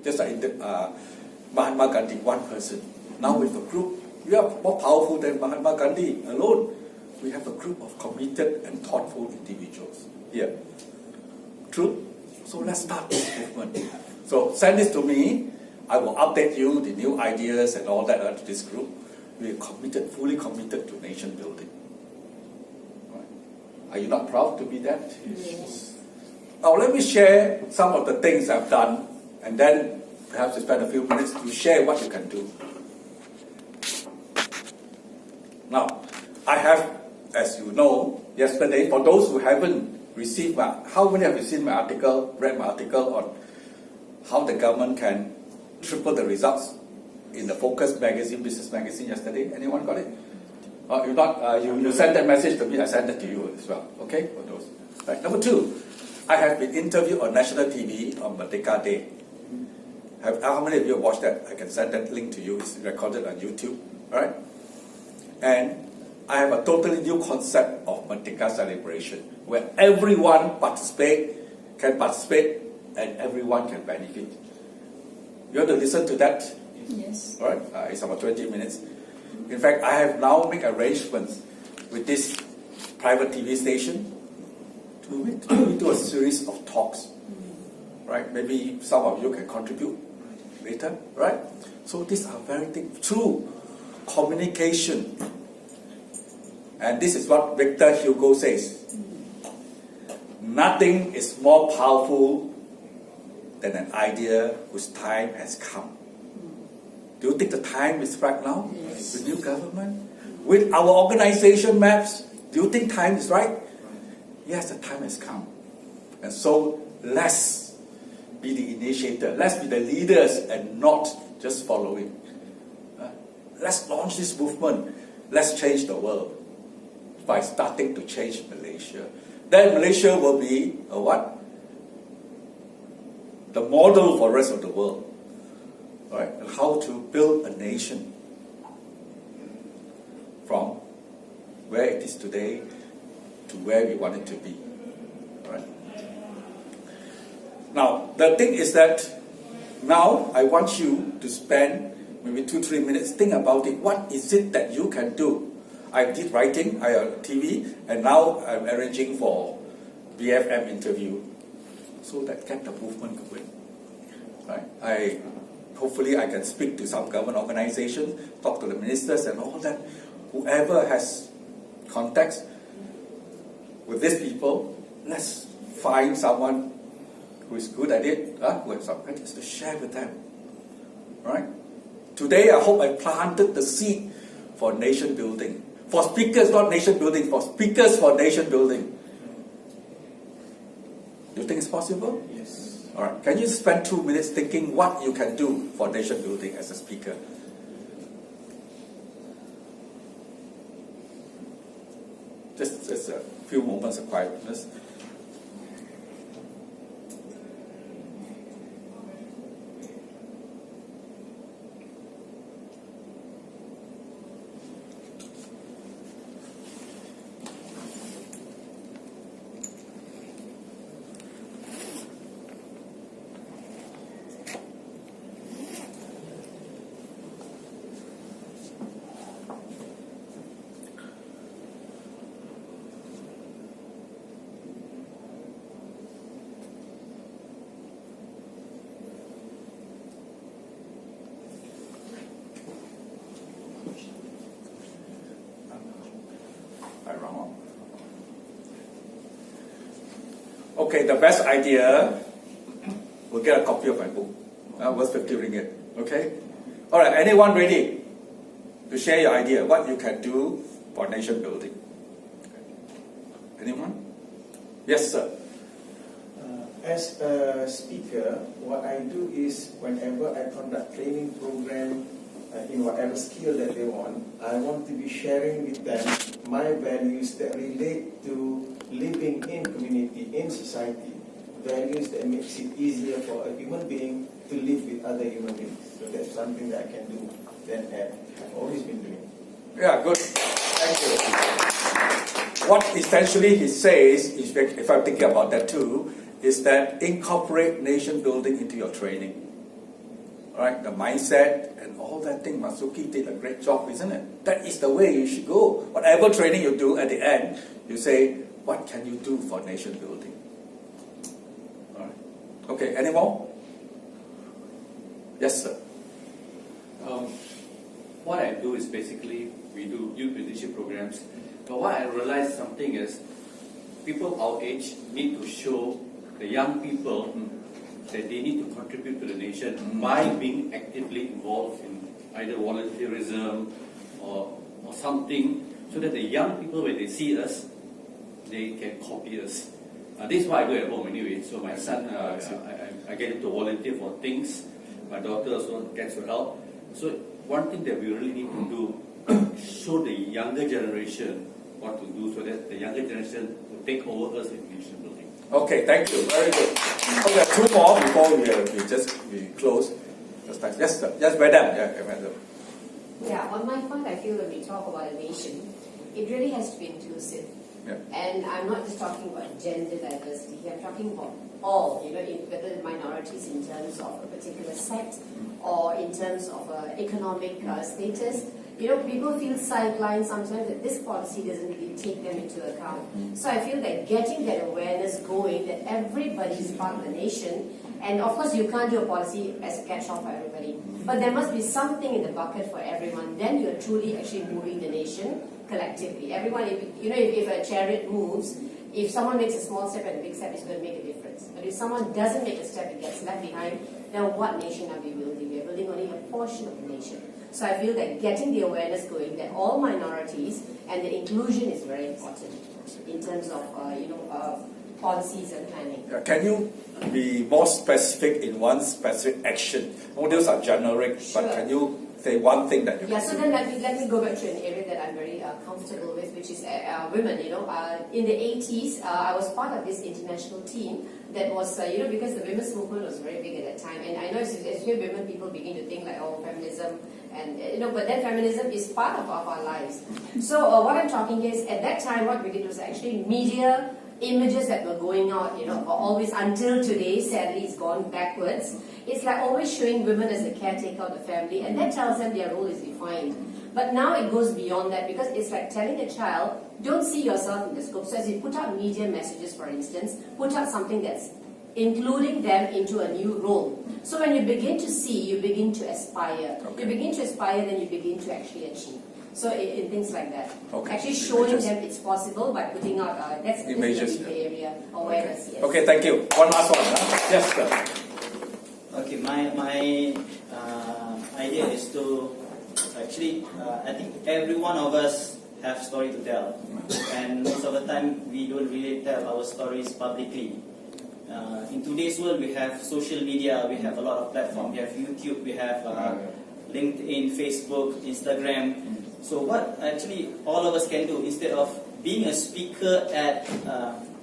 just like Mahatma Gandhi, one person. Now with a group, we are more powerful than Mahatma Gandhi alone. We have a group of committed and thoughtful individuals here. True? So let's start this movement. So send this to me. I will update you the new ideas and all that to this group. We are committed, fully committed to nation building. Right. Are you not proud to be that? Yes. Now let me share some of the things I've done, and then perhaps you spend a few minutes to share what you can do. Now, I have, as you know, yesterday, for those who haven't received how many have received my article, read my article on how the government can triple the results in the Focus magazine, business magazine yesterday? Anyone got it? You not? You sent that message to me. I sent it to you as well. Okay, for those. Right. Number two, I have been interviewed on national TV on Merdeka Day. How many of you have watched that? I can send that link to you. It's recorded on YouTube. All right. And I have a totally new concept of Merdeka celebration, where everyone can participate, and everyone can benefit. You want to listen to that? Yes. All right. It's about 20 minutes. In fact, I have now made arrangements with this private TV station to do a series of talks. Right? Maybe some of you can contribute later. Right? So these are very things through communication. And this is what Victor Hugo says. Nothing is more powerful than an idea whose time has come. Do you think the time is right now? Yes. With new government? With our organization MAPS? Do you think time is right? Yes, the time has come. And so let's be the initiator. Let's be the leaders and not just following. Let's launch this movement. Let's change the world by starting to change Malaysia. Then Malaysia will be a what? The model for the rest of the world. Right? And how to build a nation from where it is today to where we want it to be. Right? Now, the thing is that now I want you to spend maybe 2-3 minutes, think about it. What is it that you can do? I did writing, I have TV, and now I'm arranging for BFM interview so that get the movement going. Right? Hopefully I can speak to some government organizations, talk to the ministers and all that. Whoever has contacts with these people, let's find someone who is good at it, who has some ideas to share with them. Right? Today I hope I planted the seed for nation building. For speakers, not nation building, for speakers for nation building. Do you think it's possible? Yes. All right. Can you spend 2 minutes thinking what you can do for nation building as a speaker? Just a few moments of quietness. Okay, the best idea will get a copy of my book. Worth 50 ringgit. Okay? Alright, anyone ready to share your idea? What you can do for nation building? Anyone? Yes, sir. As a speaker, what I do is whenever I conduct training program in whatever skill that they want, I want to be sharing with them my values that relate to living in community, in society, values that makes it easier for a human being to live with other human beings. So that's something that I can do, that I've always been doing. Yeah, good. Thank you. What essentially he says, if I'm thinking about that too, is that incorporate nation building into your training. right? The mindset and all that thing. Masuki did a great job, isn't it? That is the way you should go. Whatever training you do, at the end, you say, what can you do for nation building? All right. Okay, any more? Yes, sir. What I do is basically, we do youth leadership programs. But what I realized something is, people our age need to show the young people that they need to contribute to the nation by being actively involved in either volunteerism or something, so that the young people, when they see us, they can copy us. This is what I do at home anyway. So my son, I get him to volunteer for things. My daughter also gets to help. So one thing that we really need to do, show the younger generation what to do, so that the younger generation will take over us in nation building. Okay, thank you. Very good. Okay, two more before we close. Yes, sir. Yes, madam. Yeah, madam. Yeah, on my part, I feel when we talk about a nation, it really has to be inclusive. Yeah. And I'm not just talking about gender diversity, I'm talking about all, whether minorities in terms of a particular sect or in terms of economic status. People feel sidelined sometimes that this policy doesn't really take them into account. So I feel that getting that awareness going, that everybody is part of the nation, and of course you can't do a policy as a catch-all for everybody, but there must be something in the bucket for everyone. Then you're truly actually moving the nation collectively. Everyone, if a chariot moves, if someone makes a small step and a big step, it's going to make a difference. But if someone doesn't make a step and gets left behind, then what nation are we building? We're building only a portion of the nation. So I feel that getting the awareness going, that all minorities and the inclusion is very important in terms of policies and planning. Can you be more specific in one specific action? All those are generic, Sure. but can you say one thing that you can So do? then let me go back to an area that I'm very comfortable with, which is women. In the 80s, I was part of this international team that was, because the women's movement was very big at that time. And I know as women, people begin to think like, oh, feminism, and but then feminism is part of our lives. So what I'm talking is, at that time, what we did was actually media images that were going out, always until today, sadly, it's gone backwards. It's like always showing women as the caretaker of the family, and that tells them their role is defined. But now it goes beyond that, because it's like telling a child, don't see yourself in the scope. So as you put out media messages, for instance, put out something that's including them into a new role. So when you begin to see, you begin to aspire. Okay. You begin to aspire, then you begin to actually achieve. So in things like that. Okay. Actually showing Images. them it's possible by putting out, that's Images, the area, awareness. Yes. Okay, thank you. One last one. Yes, sir. Okay, my idea is to actually, I think every one of us have story to tell, and most of the time we don't really tell our stories publicly. In today's world, we have social media, we have a lot of platforms. We have YouTube, we have LinkedIn, Facebook, Instagram. So what actually all of us can do, instead of being a speaker at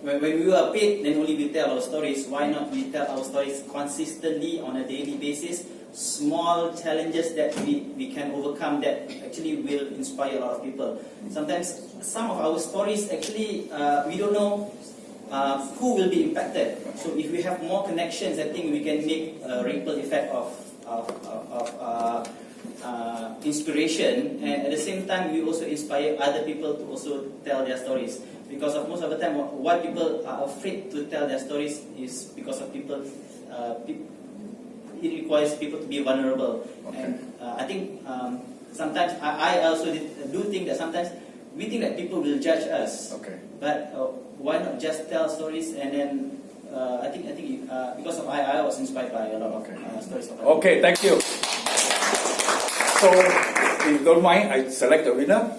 when we are paid, then only we tell our stories. Why not we tell our stories consistently on a daily basis? Small challenges that we can overcome that actually will inspire a lot of people. Sometimes some of our stories actually we don't know who will be impacted. So if we have more connections, I think we can make a ripple effect of inspiration, and at the same time we also inspire other people to also tell their stories. Because of most of the time, why people are afraid to tell their stories is because of people. It requires people to be vulnerable, Okay. and I think sometimes I also do think that sometimes we think that people will judge us. Okay. But why not just tell stories, and then I think because of I was inspired by a lot of stories of others. Okay, thank you. So, if you don't mind, I select the winner.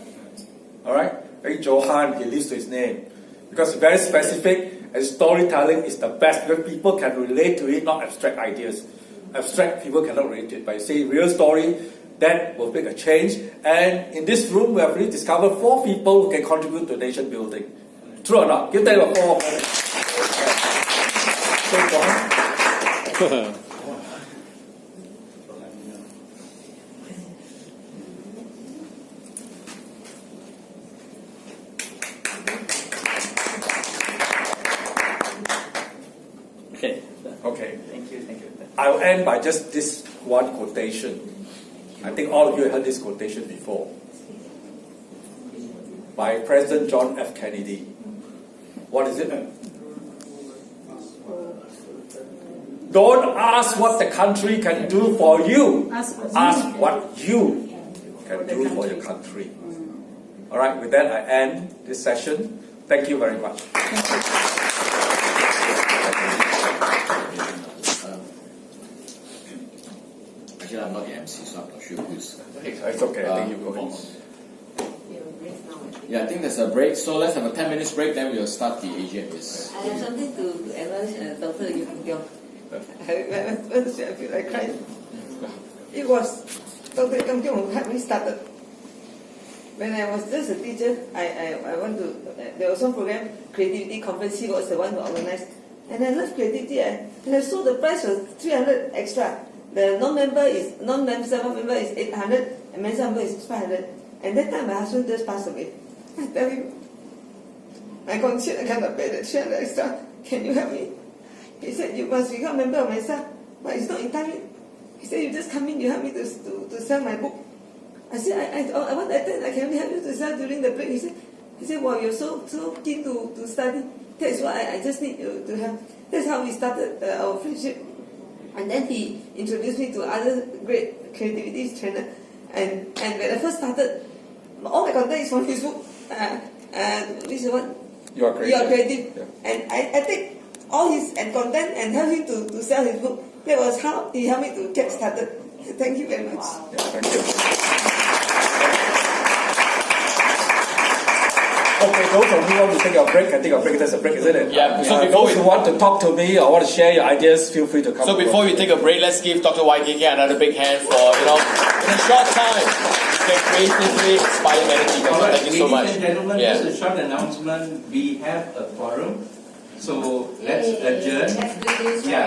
All right. Johan, he lists his name. Because it's very specific, and storytelling is the best, because people can relate to it, not abstract ideas. Abstract, people cannot relate to it. But you say real story, that will make a change. And in this room, we have really discovered 4 people who can contribute to nation building. True or not? Give them a 4. So, Johan. Okay. Okay. Thank you. I will end end by just this one quotation. I think all of you have heard this quotation before. By President John F. Kennedy. What is it? Don't ask what the country can do for you. Ask What you can do for your country. All right, with that, I end this session. Thank you very much. Actually, I'm not the MC, so I'm not sure who's. It's okay, I think you go ahead. Yeah, I think there's a break. So let's have a 10 minutes break, then we'll start the AGM. Yes. I have something to advise Dr. Yu Kim Kyung. I feel like crying. It was Dr. Kim Kyung who had me started. When I was just a teacher, I went to, there was some program, creativity conference, he was the one who organized. And I love creativity, and I saw the price was 300 extra. The non-member is 800, and member is 500. And that time my husband just passed away. I tell you, my conscience, I cannot pay that 300 extra. Can you help me? He said, you must become a member of my staff. But it's not in time. He said, you just come in, you help me to sell my book. I said, I want to attend. I can only help you to sell during the break. He said, wow, you're so keen to study. That's why I just need you to help. That's how we started our friendship. And then he introduced me to other great creativity trainer. And when I first started, all my content is from his book. This is what? You are creative. You are creative. Yeah. And I take all his content and help him to sell his book. That was how he helped me to get started. Thank you very much. Yeah, thank you. Okay, those of you who want to take a break can take a break. There's a break, isn't it? Yeah, so before those we- who want to talk to me or want to share your ideas, feel free to come. So before we take a break, let's give Dr. YKK another big hand for, in a short time, you can creatively inspire many people. All right, Thank you so much. ladies and gentlemen, Yeah. just a short announcement. We have a forum, so let's adjourn. Let's do this. Yeah.